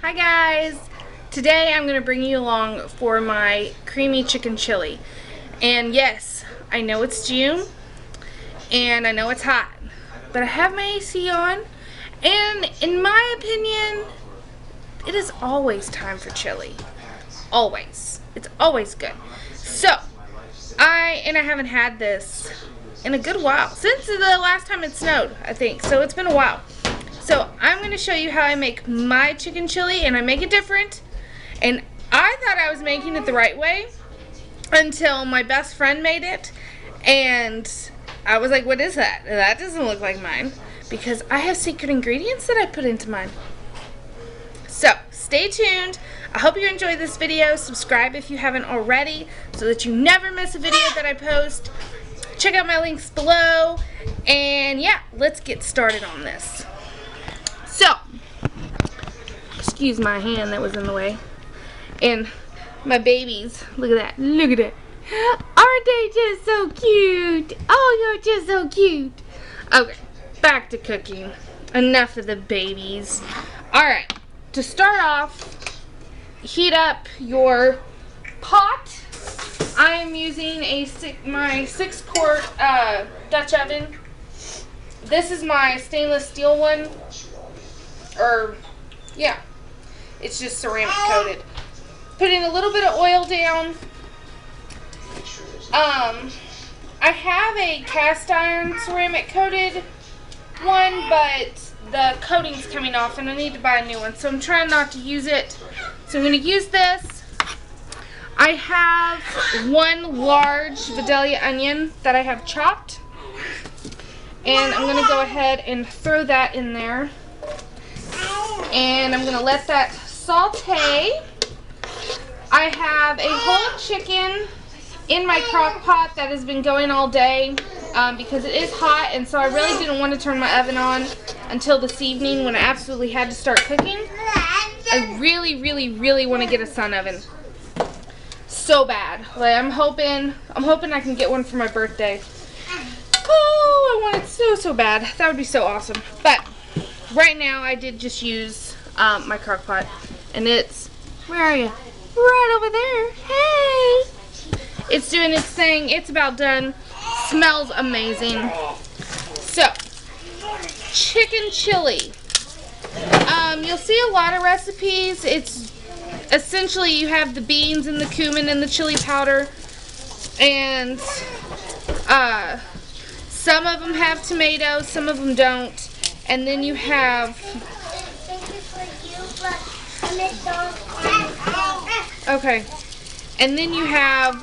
Hi guys! Today I'm going to bring you along for my creamy chicken chili. And yes, I know it's June and I know it's hot, but I have my AC on, and in my opinion, it is always time for chili. Always. It's always good. So, I haven't had this in a good while. Since the last time it snowed, I think. So it's been a while. So I'm going to show you how I make my chicken chili, and I make it different. And I thought I was making it the right way until my best friend made it, and I was like, what is that? That doesn't look like mine, because I have secret ingredients that I put into mine. So stay tuned. I hope you enjoyed this video. Subscribe if you haven't already so that you never miss a video that I post. Check out my links below, and yeah, let's get started on this. So, excuse my hand that was in the way. And my babies, look at that, look at it. Aren't they just so cute? Oh, you're just so cute. Okay, back to cooking. Enough of the babies. Alright, to start off, heat up your pot. I am using my 6-quart Dutch oven. This is my stainless steel one. Yeah, it's just ceramic coated. Putting a little bit of oil down. I have a cast iron ceramic coated one, but the coating's coming off and I need to buy a new one, so I'm trying not to use it. So I'm going to use this. I have one large Vidalia onion that I have chopped, and I'm going to go ahead and throw that in there. And I'm going to let that saute. I have a whole chicken in my crock pot that has been going all day because it is hot, and so I really didn't want to turn my oven on until this evening when I absolutely had to start cooking. I really, really, really want to get a sun oven. So bad. Like, I'm hoping I can get one for my birthday. Oh, I want it so bad. That would be so awesome. But right now, I did just use my crock pot, and it's, where are you? Right over there. Hey! It's doing its thing. It's about done. Smells amazing. So, chicken chili. You'll see a lot of recipes. It's essentially you have the beans and the cumin and the chili powder, and some of them have tomatoes, some of them don't. And then you have, okay, and then you have,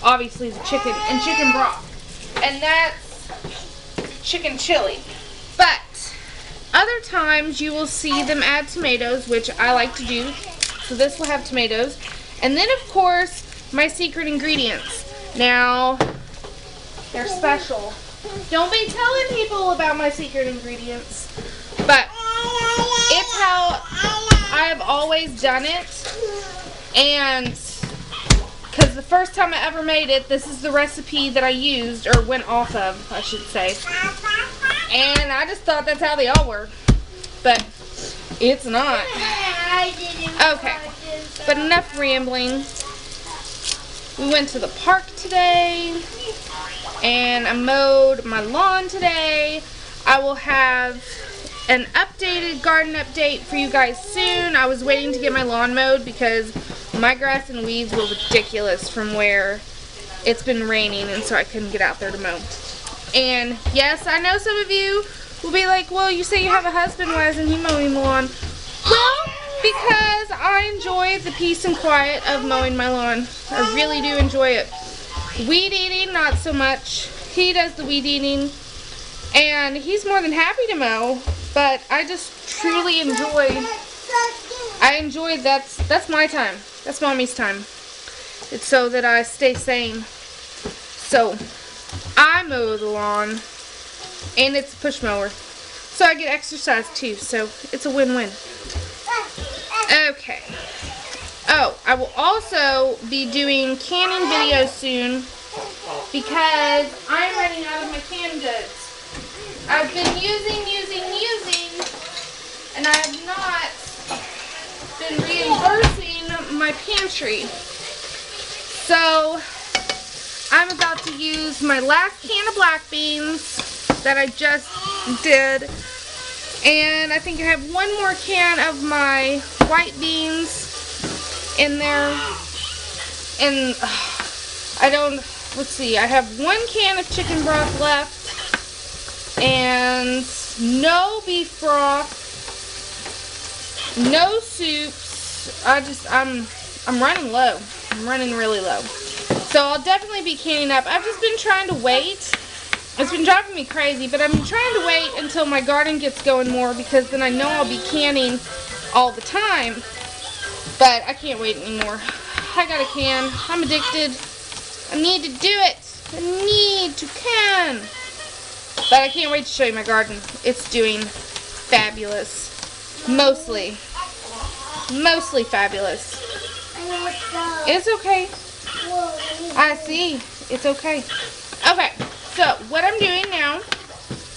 obviously the chicken and chicken broth, and that's chicken chili. But other times you will see them add tomatoes, which I like to do, so this will have tomatoes. And then of course, my secret ingredients. Now, they're special. Don't be telling people about my secret ingredients, but it's how I've always done it, and because the first time I ever made it, this is the recipe that I used, or went off of, I should say, and I just thought that's how they all were, but it's not. Okay, but enough rambling. We went to the park today, and I mowed my lawn today. I will have an updated garden update for you guys soon. I was waiting to get my lawn mowed because my grass and weeds were ridiculous from where it's been raining, and so I couldn't get out there to mow. And yes, I know some of you will be like, well, you say you have a husband, why isn't he mowing the lawn? Well, because I enjoy the peace and quiet of mowing my lawn. I really do enjoy it. Weed eating, not so much. He does the weed eating, and he's more than happy to mow, but I just truly enjoy, that's my time. That's mommy's time. It's so that I stay sane. So, I mow the lawn, and it's a push mower. So I get exercise too, so it's a win-win. Okay. Oh, I will also be doing canning videos soon because I'm running out of my canned goods. I've been using my pantry. So I'm about to use my last can of black beans that I just did. And I think I have one more can of my white beans in there. And let's see, I have one can of chicken broth left. And no beef broth. No soups. I'm running low. I'm running really low. So I'll definitely be canning up. I've just been trying to wait. It's been driving me crazy, but I'm trying to wait until my garden gets going more, because then I know I'll be canning all the time. But I can't wait anymore. I got a can. I'm addicted. I need to do it. I need to can. But I can't wait to show you my garden. It's doing fabulous. Mostly fabulous. It's okay. I see. It's okay. Okay. So, what I'm doing now,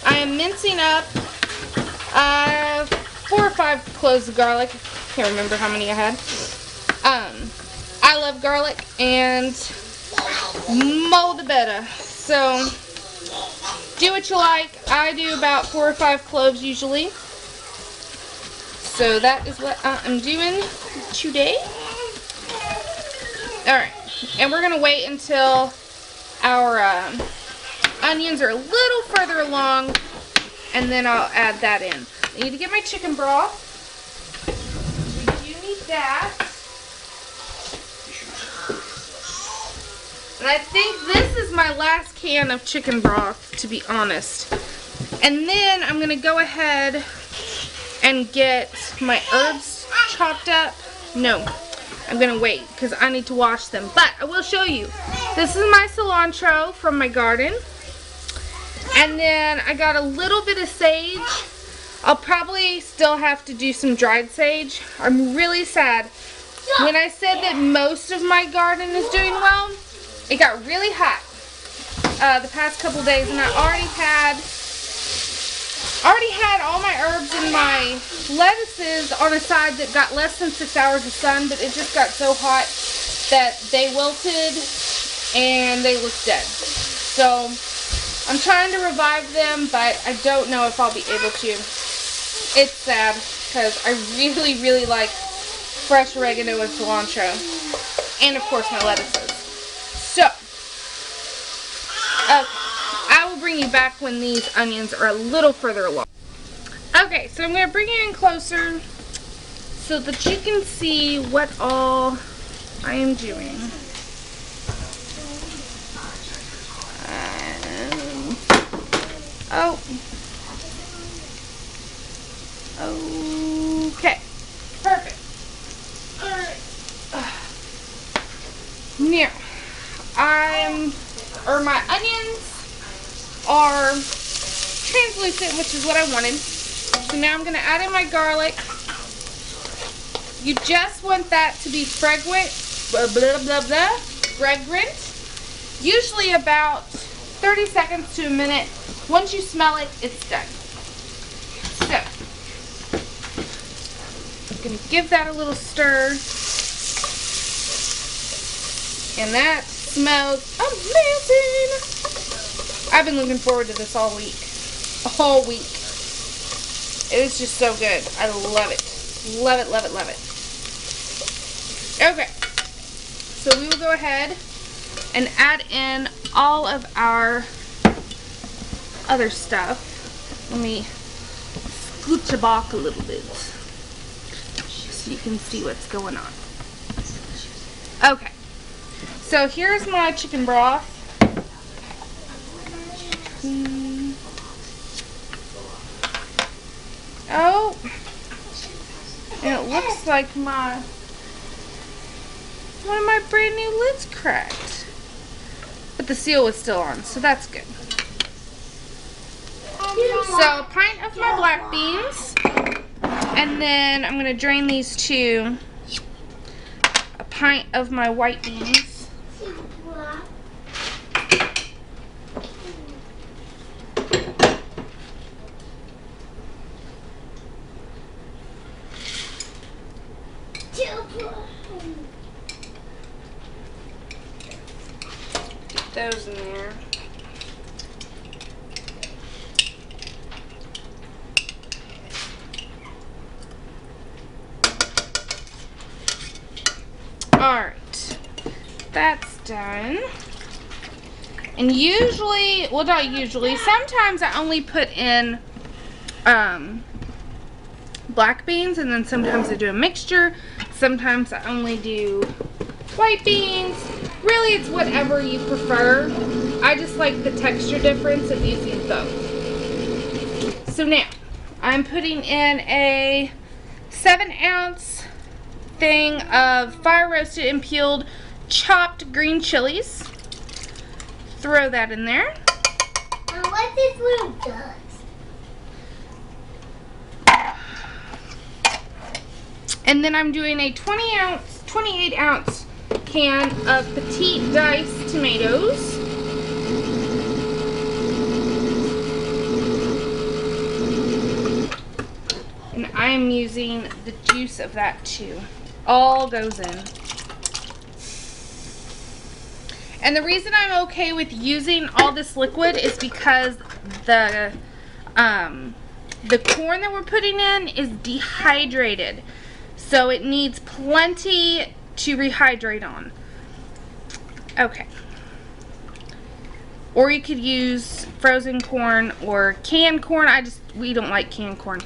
I am mincing up 4 or 5 cloves of garlic. Can't remember how many I had. I love garlic, and more the better. So, do what you like. I do about 4 or 5 cloves usually. So, that is what I'm doing today. Alright, and we're going to wait until our onions are a little further along, and then I'll add that in. I need to get my chicken broth. We do need that. And I think this is my last can of chicken broth, to be honest. And then I'm going to go ahead and get my herbs chopped up. No, I'm going to wait because I need to wash them. But I will show you. This is my cilantro from my garden. And then I got a little bit of sage. I'll probably still have to do some dried sage. I'm really sad. When I said that most of my garden is doing well, it got really hot the past couple days, and I already had all my herbs and my lettuces on a side that got less than 6 hours of sun, but it just got so hot that they wilted and they looked dead. So I'm trying to revive them, but I don't know if I'll be able to. It's sad because I really, really like fresh oregano and cilantro, and of course my lettuces. So, okay, I will bring you back when these onions are a little further along. Okay, so I'm going to bring you in closer so that you can see what all I am doing. Okay, perfect. Alright. Now, my onions are translucent, which is what I wanted. So now I'm going to add in my garlic. You just want that to be fragrant, usually about 30 seconds to a minute. Once you smell it, it's done. So, I'm going to give that a little stir. And that smells amazing. I've been looking forward to this all week. All week. It is just so good. I love it. Love it, love it, love it. Okay. So we will go ahead and add in all of our other stuff. Let me scooch it back a little bit so you can see what's going on. Okay. So here's my chicken broth. Oh, and it looks like one of my brand new lids cracked. But the seal was still on, so that's good. So a pint of my black beans, and then I'm going to drain these to a pint of my white beans. those in there. Alright, that's done. And usually, well, not usually, sometimes I only put in black beans, and then sometimes I do a mixture. Sometimes I only do white beans. Really, it's whatever you prefer. I just like the texture difference of using both. So now, I'm putting in a 7-ounce thing of fire roasted and peeled chopped green chilies. Throw that in there. What this little does? And then I'm doing a 28-ounce can of petite diced tomatoes. And I'm using the juice of that too. All goes in. And the reason I'm okay with using all this liquid is because the corn that we're putting in is dehydrated. So it needs plenty to rehydrate on. Okay. Or you could use frozen corn or canned corn. We don't like canned corn.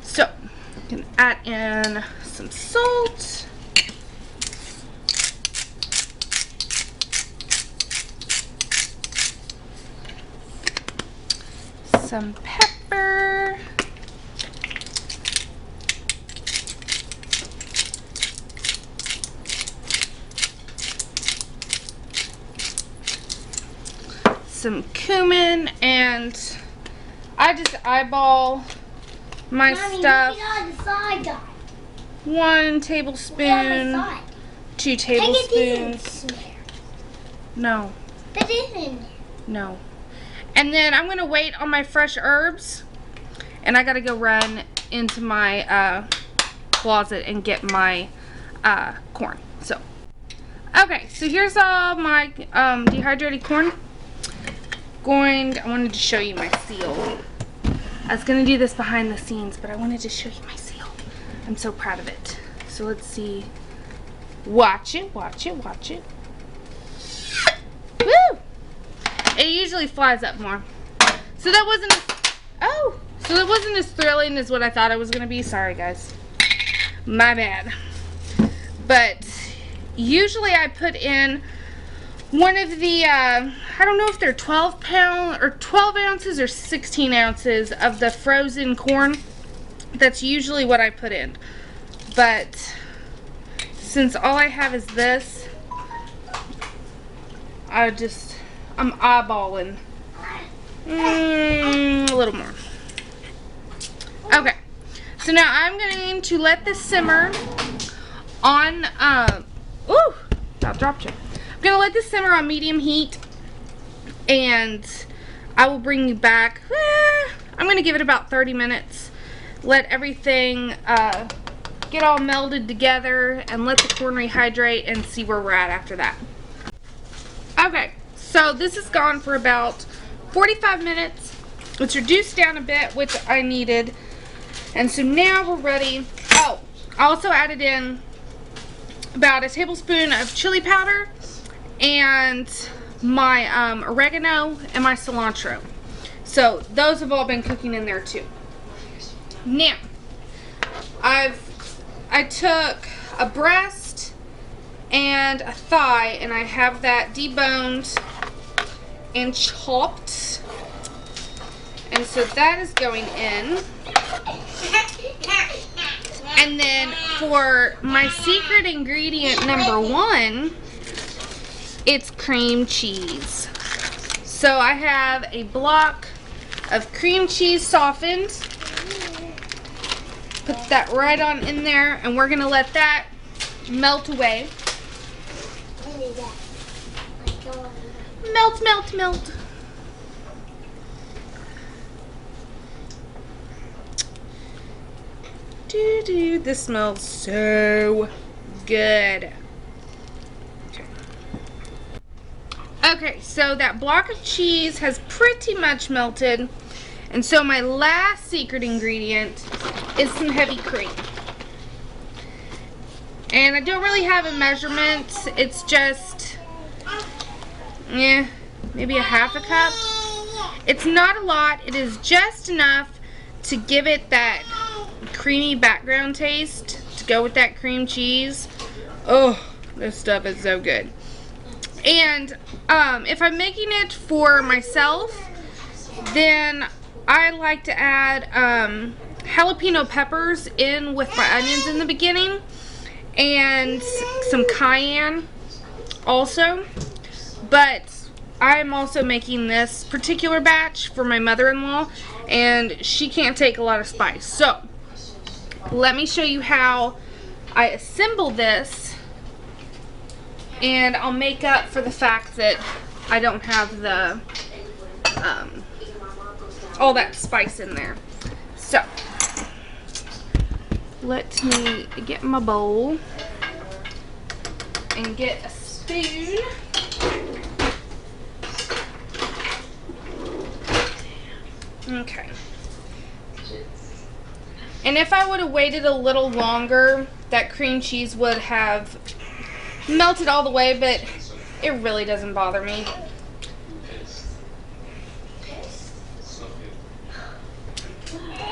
So, you can add in some salt. Some pepper. Some cumin, and I just eyeball my stuff. Look at the side, guys. 1 tablespoon, 2 tablespoons. No. Put it in there. No. And then I'm gonna wait on my fresh herbs, and I gotta go run into my closet and get my corn. So, okay. So here's all my dehydrated corn. I wanted to show you my seal. I was gonna do this behind the scenes, but I wanted to show you my seal. I'm so proud of it. So let's see. Watch it, watch it, watch it. Woo! It usually flies up more. So that wasn't as thrilling as what I thought it was gonna be. Sorry guys. My bad. But usually I put in one of the, I don't know if they're 12 ounces or 16 ounces of the frozen corn. That's usually what I put in. But since all I have is this, I'm eyeballing a little more. Okay, so now I'm going to let this simmer on, ooh, that dropped you. I'm going to let this simmer on medium heat, and I will bring you back. I'm going to give it about 30 minutes. Let everything get all melded together, and let the corn rehydrate, and see where we're at after that. Okay, so this has gone for about 45 minutes. It's reduced down a bit, which I needed. And so now we're ready. Oh, I also added in about a tablespoon of chili powder and my oregano and my cilantro. So those have all been cooking in there too. Now, I took a breast and a thigh, and I have that deboned and chopped. And so that is going in. And then for my secret ingredient number 1, it's cream cheese. So I have a block of cream cheese softened. Put that right on in there, and we're gonna let that melt away. Melt, melt, melt. This smells so good. Okay. Okay, so that block of cheese has pretty much melted. And so my last secret ingredient is some heavy cream. And I don't really have a measurement. It's just, maybe a half a cup. It's not a lot. It is just enough to give it that creamy background taste to go with that cream cheese. Oh, this stuff is so good. And if I'm making it for myself, then I like to add jalapeno peppers in with my onions in the beginning, and some cayenne also. But I'm also making this particular batch for my mother-in-law, and she can't take a lot of spice. So let me show you how I assemble this, and I'll make up for the fact that I don't have the all that spice in there. So let me get my bowl and get a spoon. Okay. And if I would have waited a little longer, that cream cheese would have melted all the way, but it really doesn't bother me.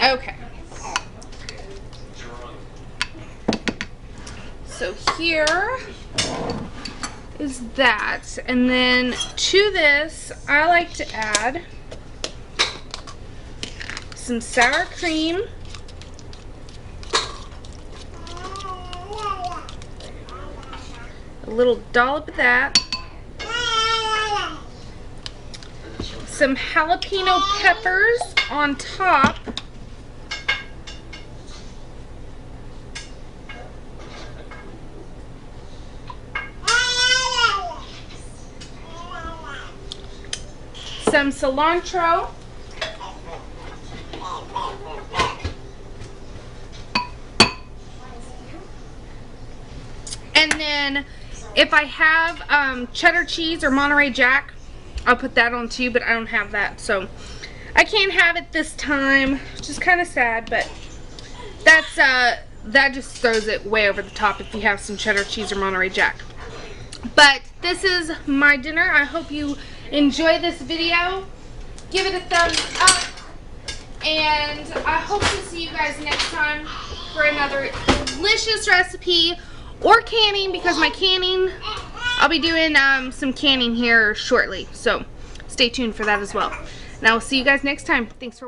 Okay. So here is that. And then to this, I like to add some sour cream. A little dollop of that. Some jalapeno peppers on top. Some cilantro. And then if I have cheddar cheese or Monterey Jack, I'll put that on too, but I don't have that, so I can't have it this time, which is kind of sad, but that's that just throws it way over the top if you have some cheddar cheese or Monterey Jack. But this is my dinner. I hope you enjoy this video. Give it a thumbs up, and I hope to see you guys next time for another delicious recipe, or canning, because my canning, I'll be doing some canning here shortly, so stay tuned for that as well. And I will see you guys next time. Thanks for